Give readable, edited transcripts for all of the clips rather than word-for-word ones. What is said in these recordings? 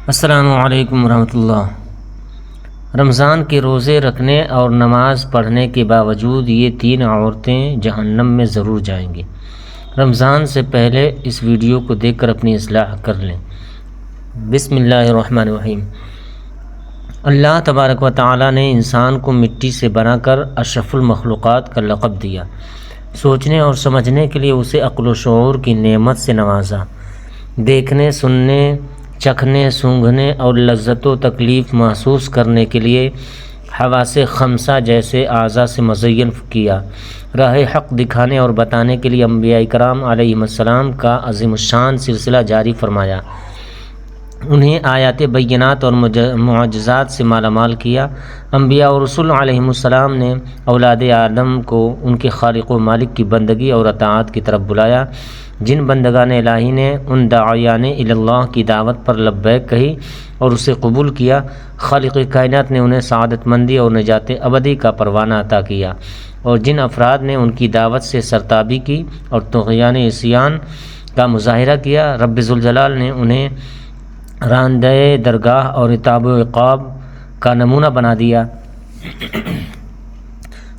السلام علیکم ورحمۃ اللہ۔ رمضان کے روزے رکھنے اور نماز پڑھنے کے باوجود یہ 3 عورتیں جہنم میں ضرور جائیں گی۔ رمضان سے پہلے اس ویڈیو کو دیکھ کر اپنی اصلاح کر لیں۔ بسم اللہ الرحمن الرحیم۔ اللہ تبارک و تعالی نے انسان کو مٹی سے بنا کر اشرف المخلوقات کا لقب دیا۔ سوچنے اور سمجھنے کے لیے اسے عقل و شعور کی نعمت سے نوازا۔ دیکھنے، سننے، چکھنے، سونگھنے اور لذت و تکلیف محسوس کرنے کے لیے حواس خمسہ جیسے اعضاء سے مزین کیا۔ راہ حق دکھانے اور بتانے کے لیے انبیاء کرام علیہم السلام کا عظیم الشان سلسلہ جاری فرمایا۔ انہیں آیات بینات اور معجزات سے مالا مال کیا۔ انبیاء اور رسول علیہم السلام نے اولاد آدم کو ان کے خالق و مالک کی بندگی اور اطاعت کی طرف بلایا۔ جن بندگان الہی نے ان داعیان اللہ کی دعوت پر لبیک کہی اور اسے قبول کیا، خالق کائنات نے انہیں سعادت مندی اور نجات ابدی کا پروانہ عطا کیا۔ اور جن افراد نے ان کی دعوت سے سرتابی کی اور طغیان عصیان کا مظاہرہ کیا، رب ذوالجلال نے انہیں راندہ درگاہ اور عتاب و عقاب کا نمونہ بنا دیا۔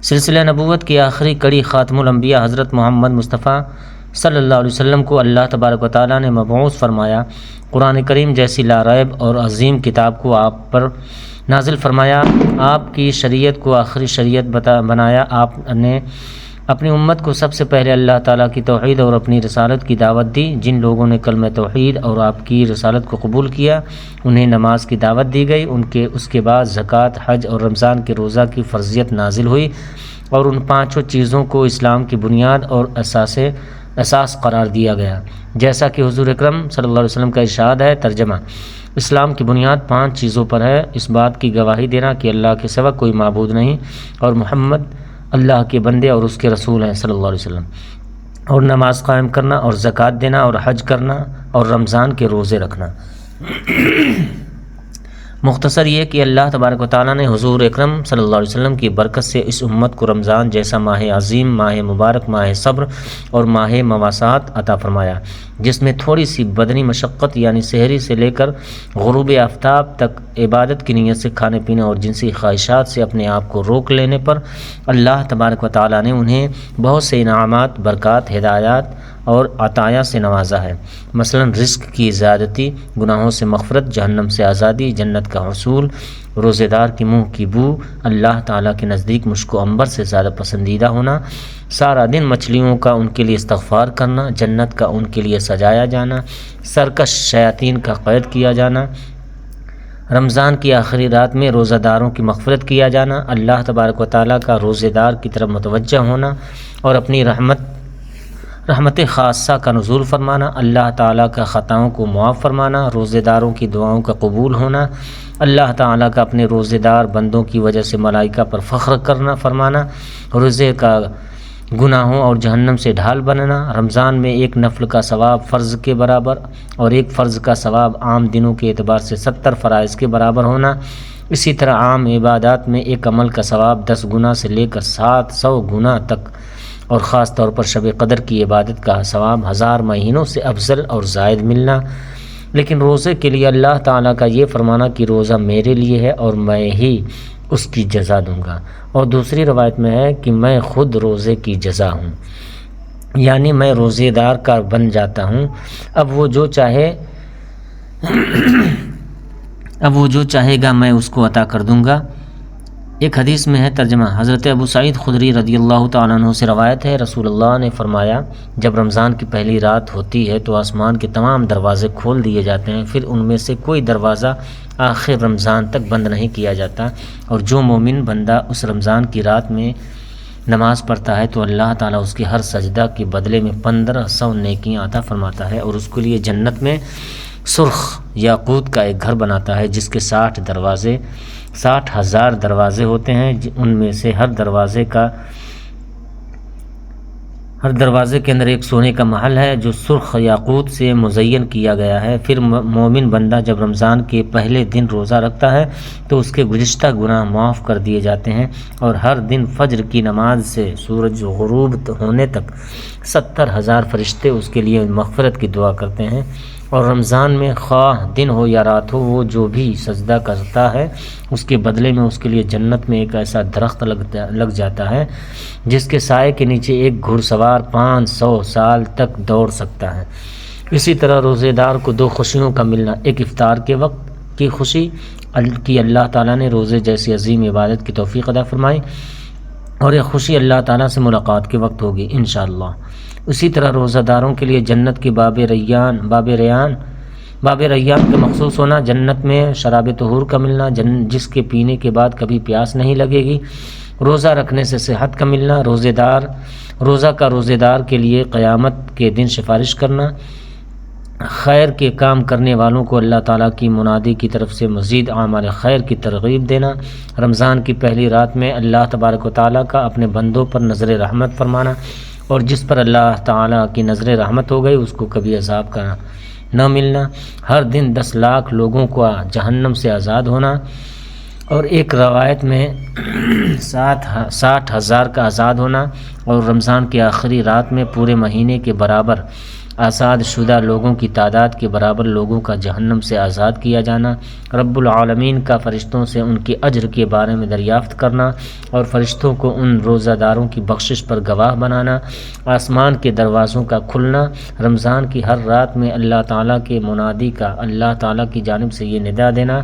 سلسلہ نبوت کی آخری کڑی خاتم الانبیاء حضرت محمد مصطفیٰ صلی اللہ علیہ وسلم کو اللہ تبارک و تعالیٰ نے مبعوث فرمایا۔ قرآن کریم جیسی لاریب اور عظیم کتاب کو آپ پر نازل فرمایا، آپ کی شریعت کو آخری شریعت بنایا۔ آپ نے اپنی امت کو سب سے پہلے اللہ تعالیٰ کی توحید اور اپنی رسالت کی دعوت دی۔ جن لوگوں نے کلمہ توحید اور آپ کی رسالت کو قبول کیا، انہیں نماز کی دعوت دی گئی۔ اس کے بعد زکوٰۃ، حج اور رمضان کے روزہ کی فرضیت نازل ہوئی اور ان 5 چیزوں کو اسلام کی بنیاد اور اساس قرار دیا گیا، جیسا کہ حضور اکرم صلی اللہ علیہ وسلم کا ارشاد ہے۔ ترجمہ: اسلام کی بنیاد 5 چیزوں پر ہے: اس بات کی گواہی دینا کہ اللہ کے سوا کوئی معبود نہیں اور محمد اللہ کے بندے اور اس کے رسول ہیں صلی اللہ علیہ وسلم، اور نماز قائم کرنا اور زکوٰۃ دینا اور حج کرنا اور رمضان کے روزے رکھنا۔ مختصر یہ کہ اللہ تبارک و تعالیٰ نے حضور اکرم صلی اللہ علیہ وسلم کی برکت سے اس امت کو رمضان جیسا ماہ عظیم، ماہ مبارک، ماہ صبر اور ماہ مواسات عطا فرمایا، جس میں تھوڑی سی بدنی مشقت یعنی سحری سے لے کر غروب آفتاب تک عبادت کی نیت سے کھانے پینے اور جنسی خواہشات سے اپنے آپ کو روک لینے پر اللہ تبارک و تعالیٰ نے انہیں بہت سے انعامات، برکات، ہدایات اور عطایا سے نوازا ہے۔ مثلا رزق کی زیادتی، گناہوں سے مغفرت، جہنم سے آزادی، جنت کا حصول، روزے دار کی منہ کی بو، اللہ تعالیٰ کے نزدیک مشک و عنبر سے زیادہ پسندیدہ ہونا، سارا دن مچھلیوں کا ان کے لیے استغفار کرنا، جنت کا ان کے لیے سجایا جانا، سرکش شیاطین کا قید کیا جانا، رمضان کی آخری رات میں روزہ داروں کی مغفرت کیا جانا، اللہ تبارک و تعالیٰ کا روزے دار کی طرف متوجہ ہونا اور اپنی رحمت خاصہ کا نزول فرمانا، اللہ تعالیٰ کا خطاؤں کو معاف فرمانا، روزے داروں کی دعاؤں کا قبول ہونا، اللہ تعالیٰ کا اپنے روزے دار بندوں کی وجہ سے ملائکہ پر فخر کرنا فرمانا، روزے کا گناہوں اور جہنم سے ڈھال بننا، رمضان میں ایک نفل کا ثواب فرض کے برابر اور ایک فرض کا ثواب عام دنوں کے اعتبار سے 70 فرائض کے برابر ہونا، اسی طرح عام عبادات میں ایک عمل کا ثواب 10 گنا سے لے کر 700 گنا تک، اور خاص طور پر شب قدر کی عبادت کا ثواب 1000 مہینوں سے افضل اور زائد ملنا۔ لیکن روزے کے لیے اللہ تعالیٰ کا یہ فرمانا کہ روزہ میرے لیے ہے اور میں ہی اس کی جزا دوں گا، اور دوسری روایت میں ہے کہ میں خود روزے کی جزا ہوں، یعنی میں روزے دار کا بن جاتا ہوں، اب وہ جو چاہے گا میں اس کو عطا کر دوں گا۔ ایک حدیث میں ہے، ترجمہ: حضرت ابو سعید خدری رضی اللہ تعالیٰ عنہ سے روایت ہے، رسول اللہ نے فرمایا، جب رمضان کی پہلی رات ہوتی ہے تو آسمان کے تمام دروازے کھول دیے جاتے ہیں، پھر ان میں سے کوئی دروازہ آخر رمضان تک بند نہیں کیا جاتا، اور جو مومن بندہ اس رمضان کی رات میں نماز پڑھتا ہے تو اللہ تعالیٰ اس کے ہر سجدہ کے بدلے میں 1500 نیکیاں عطا فرماتا ہے، اور اس کے لیے جنت میں سرخ یاقوت کا ایک گھر بناتا ہے جس کے 60,000 دروازے ہوتے ہیں، ان میں سے ہر دروازے کے اندر ایک سونے کا محل ہے جو سرخ یاقوت سے مزین کیا گیا ہے۔ پھر مومن بندہ جب رمضان کے پہلے دن روزہ رکھتا ہے تو اس کے گزشتہ گناہ معاف کر دیے جاتے ہیں، اور ہر دن فجر کی نماز سے سورج غروب ہونے تک 70,000 فرشتے اس کے لیے مغفرت کی دعا کرتے ہیں، اور رمضان میں خواہ دن ہو یا رات ہو وہ جو بھی سجدہ کرتا ہے اس کے بدلے میں اس کے لیے جنت میں ایک ایسا درخت لگ جاتا ہے جس کے سائے کے نیچے ایک گھڑ سوار 500 سال تک دوڑ سکتا ہے۔ اسی طرح روزے دار کو 2 خوشیوں کا ملنا، ایک افطار کے وقت کی خوشی کہ اللہ تعالیٰ نے روزے جیسی عظیم عبادت کی توفیق عطا فرمائی، اور ایک خوشی اللہ تعالیٰ سے ملاقات کے وقت ہوگی انشاءاللہ۔ اسی طرح روزہ داروں کے لیے جنت کی باب ریان کا مخصوص ہونا، جنت میں شراب طہور کا ملنا جس کے پینے کے بعد کبھی پیاس نہیں لگے گی، روزہ رکھنے سے صحت کا ملنا، روزہ دار کے لیے قیامت کے دن سفارش کرنا، خیر کے کام کرنے والوں کو اللہ تعالیٰ کی منادی کی طرف سے مزید اعمال خیر کی ترغیب دینا، رمضان کی پہلی رات میں اللہ تبارک و تعالیٰ کا اپنے بندوں پر نظر رحمت فرمانا، اور جس پر اللہ تعالیٰ کی نظر رحمت ہو گئی اس کو کبھی عذاب کا نہ ملنا، ہر دن 10 لاکھ لوگوں کو جہنم سے آزاد ہونا، اور ایک روایت میں 60,000 کا آزاد ہونا، اور رمضان کی آخری رات میں پورے مہینے کے برابر آزاد شدہ لوگوں کی تعداد کے برابر لوگوں کا جہنم سے آزاد کیا جانا، رب العالمین کا فرشتوں سے ان کے اجر کے بارے میں دریافت کرنا، اور فرشتوں کو ان روزہ داروں کی بخشش پر گواہ بنانا، آسمان کے دروازوں کا کھلنا، رمضان کی ہر رات میں اللہ تعالیٰ کے منادی کا اللہ تعالیٰ کی جانب سے یہ ندا دینا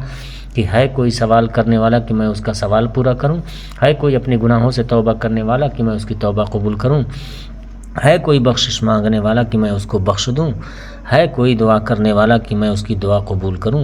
کہ ہے کوئی سوال کرنے والا کہ میں اس کا سوال پورا کروں، ہے کوئی اپنے گناہوں سے توبہ کرنے والا کہ میں اس کی توبہ قبول کروں، ہے کوئی بخشش مانگنے والا کہ میں اس کو بخش دوں، ہے کوئی دعا کرنے والا کہ میں اس کی دعا قبول کروں۔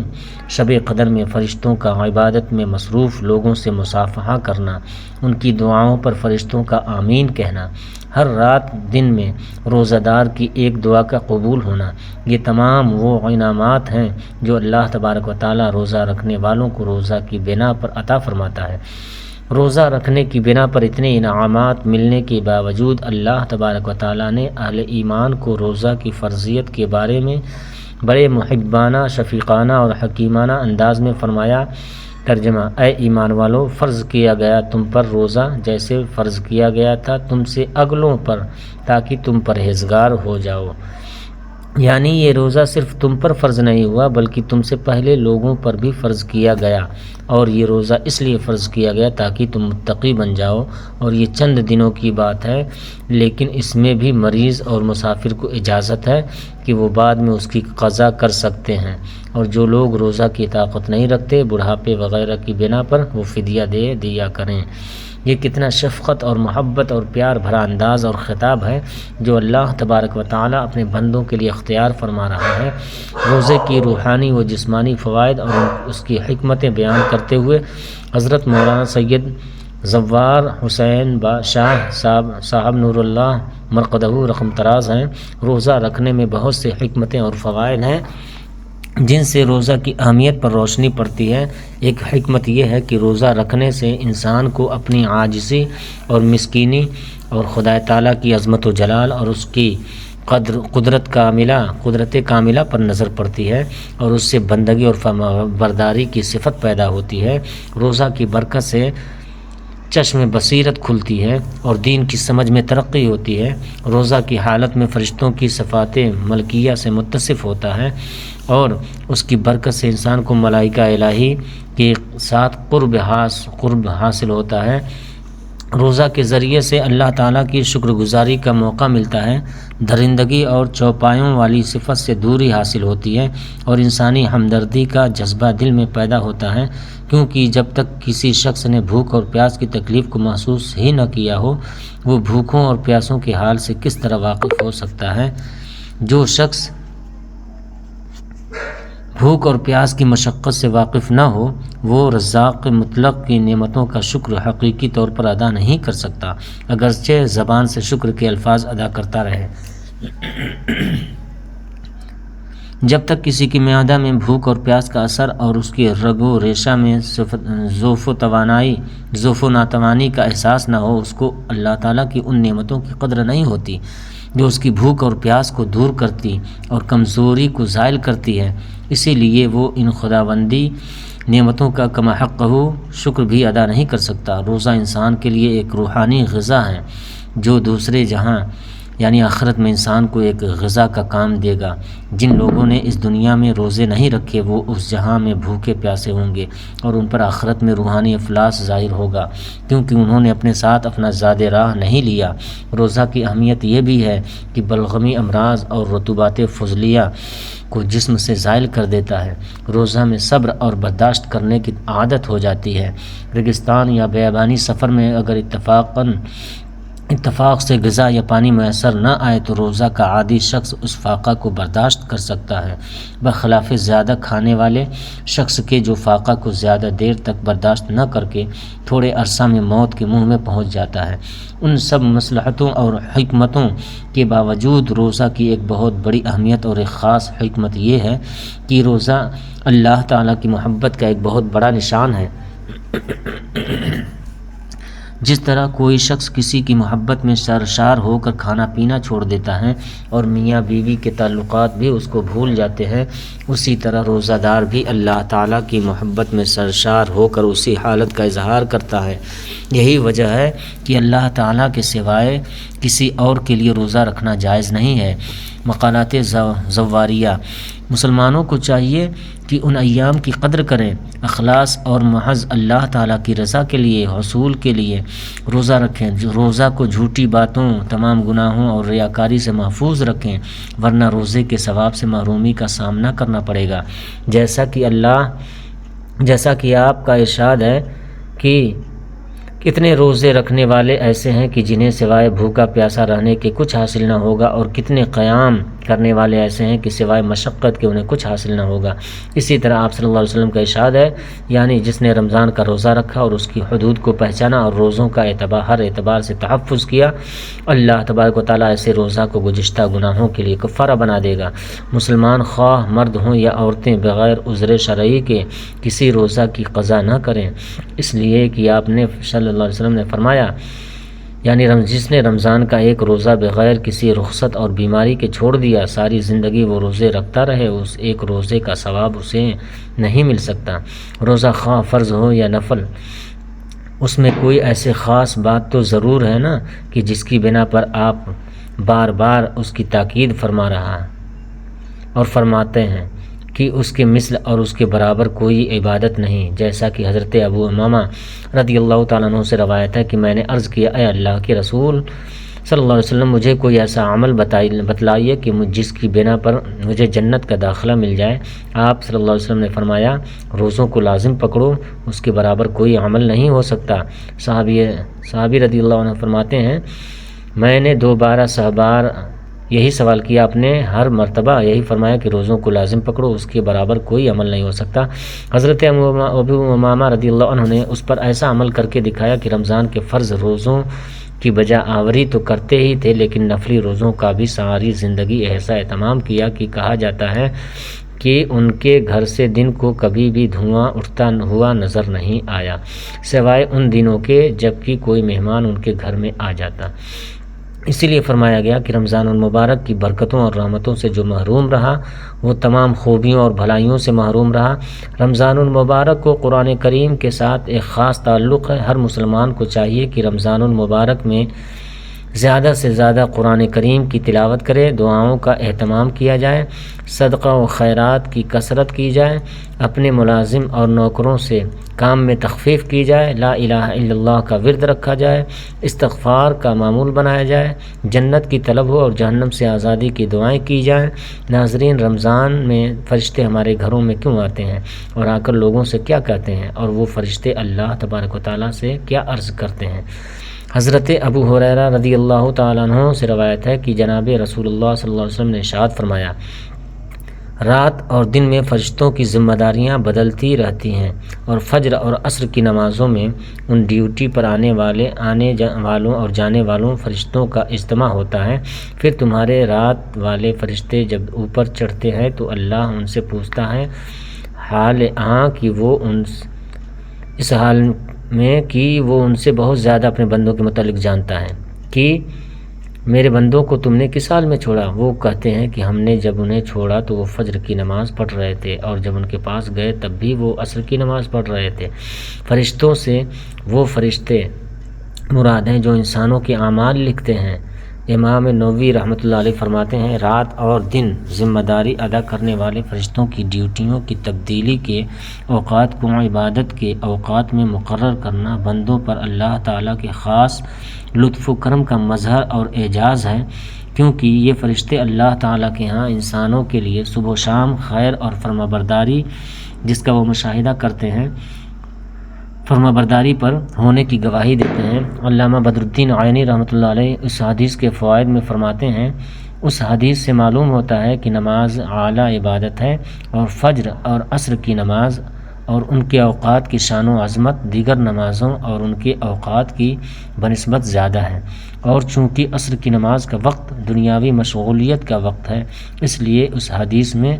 شب قدر میں فرشتوں کا عبادت میں مصروف لوگوں سے مصافحہ کرنا، ان کی دعاؤں پر فرشتوں کا آمین کہنا، ہر رات دن میں روزہ دار کی ایک دعا کا قبول ہونا، یہ تمام وہ انعامات ہیں جو اللہ تبارک و تعالیٰ روزہ رکھنے والوں کو روزہ کی بنا پر عطا فرماتا ہے۔ روزہ رکھنے کی بنا پر اتنے انعامات ملنے کے باوجود اللہ تبارک و تعالیٰ نے اہل ایمان کو روزہ کی فرضیت کے بارے میں بڑے محبانہ، شفیقانہ اور حکیمانہ انداز میں فرمایا۔ ترجمہ: اے ایمان والو، فرض کیا گیا تم پر روزہ جیسے فرض کیا گیا تھا تم سے اگلوں پر، تاکہ تم پرہیزگار ہو جاؤ۔ یعنی یہ روزہ صرف تم پر فرض نہیں ہوا بلکہ تم سے پہلے لوگوں پر بھی فرض کیا گیا، اور یہ روزہ اس لیے فرض کیا گیا تاکہ تم متقی بن جاؤ، اور یہ چند دنوں کی بات ہے، لیکن اس میں بھی مریض اور مسافر کو اجازت ہے کہ وہ بعد میں اس کی قضا کر سکتے ہیں، اور جو لوگ روزہ کی طاقت نہیں رکھتے، بڑھاپے وغیرہ کی بنا پر، وہ فدیہ دے دیا کریں۔ یہ کتنا شفقت اور محبت اور پیار بھرا انداز اور خطاب ہے جو اللہ تبارک و تعالیٰ اپنے بندوں کے لیے اختیار فرما رہا ہے۔ روزے کی روحانی و جسمانی فوائد اور اس کی حکمتیں بیان کرتے ہوئے حضرت مولانا سید زوار حسین شاہ صاحب نور اللہ مرقدہ رقم طراز ہیں، روزہ رکھنے میں بہت سے حکمتیں اور فوائد ہیں جن سے روزہ کی اہمیت پر روشنی پڑتی ہے۔ ایک حکمت یہ ہے کہ روزہ رکھنے سے انسان کو اپنی عاجزی اور مسکینی اور خدا تعالیٰ کی عظمت و جلال اور اس کی قدرت کاملہ پر نظر پڑتی ہے، اور اس سے بندگی اور فرمانبرداری کی صفت پیدا ہوتی ہے۔ روزہ کی برکت سے چشم بصیرت کھلتی ہے اور دین کی سمجھ میں ترقی ہوتی ہے۔ روزہ کی حالت میں فرشتوں کی صفات ملکیہ سے متصف ہوتا ہے، اور اس کی برکت سے انسان کو ملائکہ الہی کے ساتھ قرب حاصل ہوتا ہے۔ روزہ کے ذریعے سے اللہ تعالیٰ کی شکر گزاری کا موقع ملتا ہے، درندگی اور چوپایوں والی صفت سے دوری حاصل ہوتی ہے، اور انسانی ہمدردی کا جذبہ دل میں پیدا ہوتا ہے، کیونکہ جب تک کسی شخص نے بھوک اور پیاس کی تکلیف کو محسوس ہی نہ کیا ہو، وہ بھوکوں اور پیاسوں کے حال سے کس طرح واقف ہو سکتا ہے۔ جو شخص بھوک اور پیاس کی مشقت سے واقف نہ ہو، وہ رزاق مطلق کی نعمتوں کا شکر حقیقی طور پر ادا نہیں کر سکتا، اگرچہ زبان سے شکر کے الفاظ ادا کرتا رہے۔ جب تک کسی کی معدہ میں بھوک اور پیاس کا اثر اور اس کی رگ و ریشہ میں ضعف و ناتوانی کا احساس نہ ہو، اس کو اللہ تعالیٰ کی ان نعمتوں کی قدر نہیں ہوتی جو اس کی بھوک اور پیاس کو دور کرتی اور کمزوری کو زائل کرتی ہے۔ اسی لیے وہ ان خداوندی نعمتوں کا کما حق شکر بھی ادا نہیں کر سکتا۔ روزہ انسان کے لیے ایک روحانی غذا ہے جو دوسرے جہاں یعنی آخرت میں انسان کو ایک غذا کا کام دے گا۔ جن لوگوں نے اس دنیا میں روزے نہیں رکھے وہ اس جہاں میں بھوکے پیاسے ہوں گے اور ان پر آخرت میں روحانی افلاس ظاہر ہوگا، کیونکہ انہوں نے اپنے ساتھ اپنا زاد راہ نہیں لیا۔ روزہ کی اہمیت یہ بھی ہے کہ بلغمی امراض اور رطوبات فضلیہ کو جسم سے زائل کر دیتا ہے۔ روزہ میں صبر اور برداشت کرنے کی عادت ہو جاتی ہے۔ ریگستان یا بیابانی سفر میں اگر اتفاق سے غذا یا پانی میسر نہ آئے تو روزہ کا عادی شخص اس فاقہ کو برداشت کر سکتا ہے، بخلاف زیادہ کھانے والے شخص کے جو فاقہ کو زیادہ دیر تک برداشت نہ کر کے تھوڑے عرصہ میں موت کے منہ میں پہنچ جاتا ہے۔ ان سب مصلحتوں اور حکمتوں کے باوجود روزہ کی ایک بہت بڑی اہمیت اور ایک خاص حکمت یہ ہے کہ روزہ اللہ تعالیٰ کی محبت کا ایک بہت بڑا نشان ہے۔ جس طرح کوئی شخص کسی کی محبت میں سرشار ہو کر کھانا پینا چھوڑ دیتا ہے اور میاں بیوی کے تعلقات بھی اس کو بھول جاتے ہیں، اسی طرح روزہ دار بھی اللہ تعالیٰ کی محبت میں سرشار ہو کر اسی حالت کا اظہار کرتا ہے۔ یہی وجہ ہے کہ اللہ تعالیٰ کے سوائے کسی اور کے لیے روزہ رکھنا جائز نہیں ہے۔ مقالات زواریہ: مسلمانوں کو چاہیے کہ ان ایام کی قدر کریں، اخلاص اور محض اللہ تعالیٰ کی رضا کے لیے حصول کے لیے روزہ رکھیں۔ روزہ کو جھوٹی باتوں، تمام گناہوں اور ریاکاری سے محفوظ رکھیں، ورنہ روزے کے ثواب سے محرومی کا سامنا کرنا پڑے گا۔ جیسا کہ آپ کا ارشاد ہے کہ کتنے روزے رکھنے والے ایسے ہیں کہ جنہیں سوائے بھوکا پیاسا رہنے کے کچھ حاصل نہ ہوگا، اور کتنے قیام کرنے والے ایسے ہیں کہ سوائے مشقت کے انہیں کچھ حاصل نہ ہوگا۔ اسی طرح آپ صلی اللہ علیہ وسلم کا ارشاد ہے، یعنی جس نے رمضان کا روزہ رکھا اور اس کی حدود کو پہچانا اور روزوں کا ہر اعتبار سے تحفظ کیا، اللہ تبارک و تعالیٰ ایسے روزہ کو گزشتہ گناہوں کے لیے کفارہ بنا دے گا۔ مسلمان خواہ مرد ہوں یا عورتیں بغیر عذر شرعی کے کسی روزہ کی قضا نہ کریں، اس لیے کہ آپ نے صلی اللہ علیہ وسلم نے فرمایا، یعنی جس نے رمضان کا ایک روزہ بغیر کسی رخصت اور بیماری کے چھوڑ دیا، ساری زندگی وہ روزے رکھتا رہے، اس ایک روزے کا ثواب اسے نہیں مل سکتا۔ روزہ خواہ فرض ہو یا نفل، اس میں کوئی ایسے خاص بات تو ضرور ہے نا کہ جس کی بنا پر آپ بار بار اس کی تاکید فرما رہا اور فرماتے ہیں کہ اس کے مثل اور اس کے برابر کوئی عبادت نہیں، جیسا کہ حضرت ابو امامہ رضی اللہ تعالیٰ عنہ سے روایت ہے کہ میں نے عرض کیا، اے اللہ کے رسول صلی اللہ علیہ وسلم، مجھے کوئی ایسا عمل بتلائیے کہ جس کی بنا پر مجھے جنت کا داخلہ مل جائے۔ آپ صلی اللہ علیہ وسلم نے فرمایا، روزوں کو لازم پکڑو، اس کے برابر کوئی عمل نہیں ہو سکتا۔ صحابی رضی اللہ عنہ فرماتے ہیں، میں نے 2 بار یہی سوال کیا، آپ نے ہر مرتبہ یہی فرمایا کہ روزوں کو لازم پکڑو، اس کے برابر کوئی عمل نہیں ہو سکتا۔ حضرت ابو امامہ رضی اللہ عنہ نے اس پر ایسا عمل کر کے دکھایا کہ رمضان کے فرض روزوں کی بجا آوری تو کرتے ہی تھے، لیکن نفلی روزوں کا بھی ساری زندگی ایسا اہتمام کیا کہ کہا جاتا ہے کہ ان کے گھر سے دن کو کبھی بھی دھواں اٹھتا ہوا نظر نہیں آیا، سوائے ان دنوں کے جبکہ کوئی مہمان ان کے گھر میں آ جاتا۔ اسی لیے فرمایا گیا کہ رمضان المبارک کی برکتوں اور رحمتوں سے جو محروم رہا وہ تمام خوبیوں اور بھلائیوں سے محروم رہا۔ رمضان المبارک کو قرآن کریم کے ساتھ ایک خاص تعلق ہے۔ ہر مسلمان کو چاہیے کہ رمضان المبارک میں زیادہ سے زیادہ قرآن کریم کی تلاوت کرے، دعاؤں کا اہتمام کیا جائے، صدقہ و خیرات کی کثرت کی جائے، اپنے ملازم اور نوکروں سے کام میں تخفیف کی جائے، لا الہ الا اللہ کا ورد رکھا جائے، استغفار کا معمول بنایا جائے، جنت کی طلب ہو اور جہنم سے آزادی کی دعائیں کی جائیں۔ ناظرین، رمضان میں فرشتے ہمارے گھروں میں کیوں آتے ہیں اور آ کر لوگوں سے کیا کہتے ہیں، اور وہ فرشتے اللہ تبارک و تعالیٰ سے کیا عرض کرتے ہیں؟ حضرت ابو ہریرہ رضی اللہ تعالیٰ عنہ سے روایت ہے کہ جناب رسول اللہ صلی اللہ علیہ وسلم نے ارشاد فرمایا، رات اور دن میں فرشتوں کی ذمہ داریاں بدلتی رہتی ہیں، اور فجر اور عصر کی نمازوں میں ان ڈیوٹی پر آنے والوں اور جانے والوں فرشتوں کا اجتماع ہوتا ہے۔ پھر تمہارے رات والے فرشتے جب اوپر چڑھتے ہیں تو اللہ ان سے پوچھتا ہے، حال کہ وہ اس حال میں کہ وہ ان سے بہت زیادہ اپنے بندوں کے متعلق جانتا ہے کہ میرے بندوں کو تم نے کس حال میں چھوڑا؟ وہ کہتے ہیں کہ ہم نے جب انہیں چھوڑا تو وہ فجر کی نماز پڑھ رہے تھے، اور جب ان کے پاس گئے تب بھی وہ عصر کی نماز پڑھ رہے تھے۔ فرشتوں سے وہ فرشتے مراد ہیں جو انسانوں کے اعمال لکھتے ہیں، امام نووی رحمۃ اللہ علیہ فرماتے ہیں رات اور دن ذمہ داری ادا کرنے والے فرشتوں کی ڈیوٹیوں کی تبدیلی کے اوقات کو عبادت کے اوقات میں مقرر کرنا بندوں پر اللہ تعالیٰ کے خاص لطف و کرم کا مظہر اور اعجاز ہے، کیونکہ یہ فرشتے اللہ تعالیٰ کے ہاں انسانوں کے لیے صبح و شام خیر اور فرمانبرداری جس کا وہ مشاہدہ کرتے ہیں فرمانبرداری پر ہونے کی گواہی دیتے ہیں۔ علامہ بدر الدین عینی رحمۃ اللہ علیہ اس حدیث کے فوائد میں فرماتے ہیں اس حدیث سے معلوم ہوتا ہے کہ نماز اعلیٰ عبادت ہے اور فجر اور عصر کی نماز اور ان کے اوقات کی شان و عظمت دیگر نمازوں اور ان کے اوقات کی بنسبت زیادہ ہے، اور چونکہ عصر کی نماز کا وقت دنیاوی مشغولیت کا وقت ہے اس لیے اس حدیث میں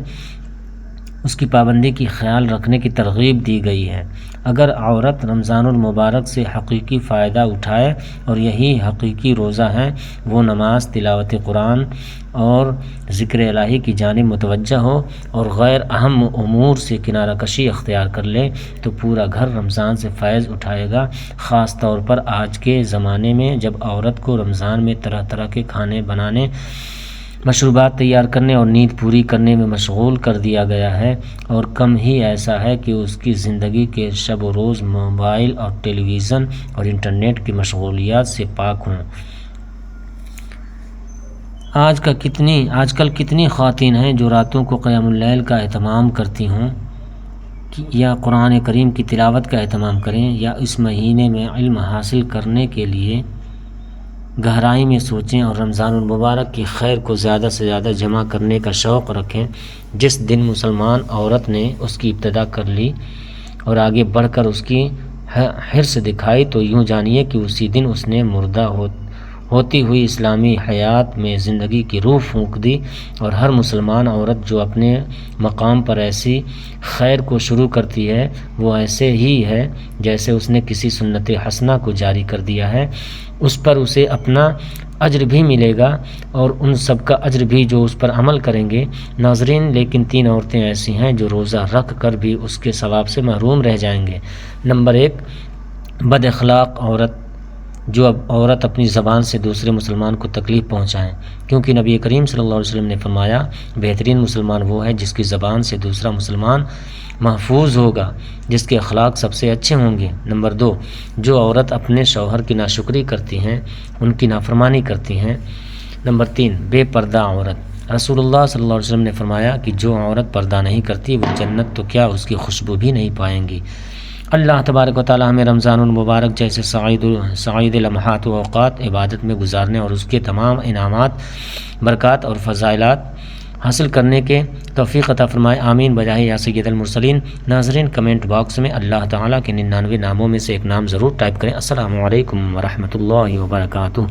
اس کی پابندی کی خیال رکھنے کی ترغیب دی گئی ہے۔ اگر عورت رمضان المبارک سے حقیقی فائدہ اٹھائے اور یہی حقیقی روزہ ہے، وہ نماز، تلاوت قرآن اور ذکر الہی کی جانب متوجہ ہو اور غیر اہم امور سے کنارہ کشی اختیار کر لے تو پورا گھر رمضان سے فیض اٹھائے گا، خاص طور پر آج کے زمانے میں جب عورت کو رمضان میں طرح طرح کے کھانے بنانے، مشروبات تیار کرنے اور نیند پوری کرنے میں مشغول کر دیا گیا ہے، اور کم ہی ایسا ہے کہ اس کی زندگی کے شب و روز موبائل اور ٹیلی ویژن اور انٹرنیٹ کی مشغولیات سے پاک ہوں۔ آج کل کتنی خواتین ہیں جو راتوں کو قیام اللیل کا اہتمام کرتی ہوں یا قرآن کریم کی تلاوت کا اہتمام کریں یا اس مہینے میں علم حاصل کرنے کے لیے گہرائی میں سوچیں اور رمضان المبارک کی خیر کو زیادہ سے زیادہ جمع کرنے کا شوق رکھیں۔ جس دن مسلمان عورت نے اس کی ابتدا کر لی اور آگے بڑھ کر اس کی حرص دکھائی تو یوں جانیے کہ اسی دن اس نے مردہ ہوتی ہوئی اسلامی حیات میں زندگی کی روح پھونک دی، اور ہر مسلمان عورت جو اپنے مقام پر ایسی خیر کو شروع کرتی ہے وہ ایسے ہی ہے جیسے اس نے کسی سنت حسنہ کو جاری کر دیا ہے، اس پر اسے اپنا اجر بھی ملے گا اور ان سب کا اجر بھی جو اس پر عمل کریں گے۔ ناظرین، لیکن 3 عورتیں ایسی ہیں جو روزہ رکھ کر بھی اس کے ثواب سے محروم رہ جائیں گے۔ نمبر 1، بد اخلاق عورت، جو اب عورت اپنی زبان سے دوسرے مسلمان کو تکلیف پہنچائیں، کیونکہ نبی کریم صلی اللہ علیہ وسلم نے فرمایا بہترین مسلمان وہ ہے جس کی زبان سے دوسرا مسلمان محفوظ ہوگا، جس کے اخلاق سب سے اچھے ہوں گے۔ نمبر 2، جو عورت اپنے شوہر کی ناشکری کرتی ہیں، ان کی نافرمانی کرتی ہیں۔ نمبر 3، بے پردہ عورت۔ رسول اللہ صلی اللہ علیہ وسلم نے فرمایا کہ جو عورت پردہ نہیں کرتی وہ جنت تو کیا اس کی خوشبو بھی نہیں پائیں گی۔ اللہ تبارک و تعالی ہمیں رمضان المبارک جیسے سعید لمحات و اوقات عبادت میں گزارنے اور اس کے تمام انعامات، برکات اور فضائلات حاصل کرنے کے توفیق عطا فرمائے، آمین بجاہ یا سید المرسلین۔ ناظرین، کمنٹ باکس میں اللہ تعالیٰ کے 99 ناموں میں سے ایک نام ضرور ٹائپ کریں۔ السلام علیکم ورحمۃ اللہ وبرکاتہ۔